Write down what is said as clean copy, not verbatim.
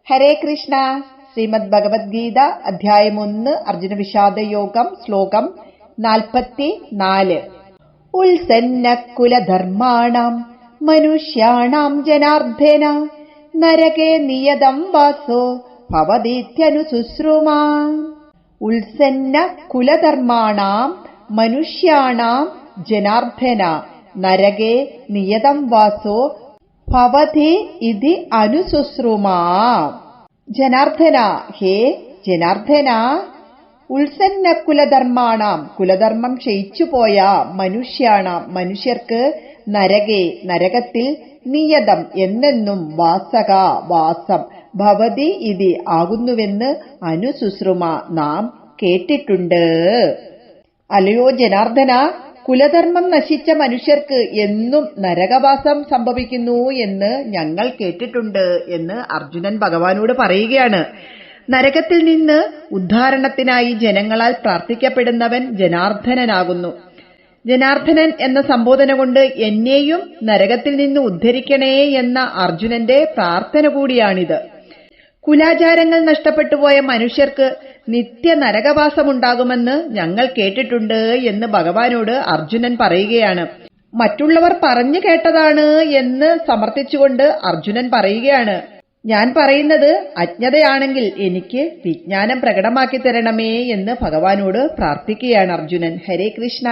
ഹരേ കൃഷ്ണ. ശ്രീമദ് ഭഗവത്ഗീത അധ്യായം 1 അർജുന വിഷാദയോഗം ശ്ലോകം 44. ഉത്സന്നകുലധർമാണാം മനുഷ്യാണാം ജനാർദ്ദന നരകേ നിയതം വാസോ ഭവതീത്യനുശുശ്രുമാ. ഉത്സന്നകുലധർമാണാം മനുഷ്യാണാം ജനാർദ്ദന നരകേ നിയതം വാസോ ഭവതി ഇതി അനുശുശ്രുമാ. ജനാർദ്ദന, ഹേ ജനാർദ്ദന, ഉത്സന്ന കുലധർമാണാം കുലധർമ്മം ക്ഷയിച്ചുപോയ മനുഷ്യാണാം മനുഷ്യർക്ക് നരകേ നരകത്തിൽ നിയതം എന്നെന്നും വാസക വാസം ഭവതി ഇതി ആകുന്നുവെന്ന് അനുശുശ്രുമ നാം കേട്ടിട്ടുണ്ട്. അല്ലയോ ജനാർദ്ദന, കുലധർമ്മം നശിച്ച മനുഷ്യർക്ക് എന്നും നരകവാസം സംഭവിക്കുന്നു എന്ന് ഞങ്ങൾ കേട്ടിട്ടുണ്ട് എന്ന് അർജുനൻ ഭഗവാനോട് പറയുകയാണ്. നരകത്തിൽ നിന്ന് ഉദ്ധാരണത്തിനായി ജനങ്ങളാൽ പ്രാർത്ഥിക്കപ്പെടുന്നവൻ ജനാർദ്ദനനാകുന്നു. ജനാർദ്ദനൻ എന്ന സംബോധന കൊണ്ട് എന്നെയും നരകത്തിൽ നിന്ന് ഉദ്ധരിക്കണേ എന്ന അർജുനന്റെ പ്രാർത്ഥന കൂടിയാണിത്. കുലാചാരങ്ങൾ നഷ്ടപ്പെട്ടുപോയ മനുഷ്യർക്ക് നിത്യ നരകവാസമുണ്ടാകുമെന്ന് ഞങ്ങൾ കേട്ടിട്ടുണ്ട് എന്ന് ഭഗവാനോട് അർജുനൻ പറയുകയാണ്. മറ്റുള്ളവർ പറഞ്ഞു കേട്ടതാണ് എന്ന് സമർത്ഥിച്ചുകൊണ്ട് അർജുനൻ പറയുകയാണ്, ഞാൻ പറയുന്നത് അജ്ഞതയാണെങ്കിൽ എനിക്ക് വിജ്ഞാനം പ്രകടമാക്കി തരണമേ എന്ന് ഭഗവാനോട് പ്രാർത്ഥിക്കുകയാണ് അർജുനൻ. ഹരേ കൃഷ്ണ.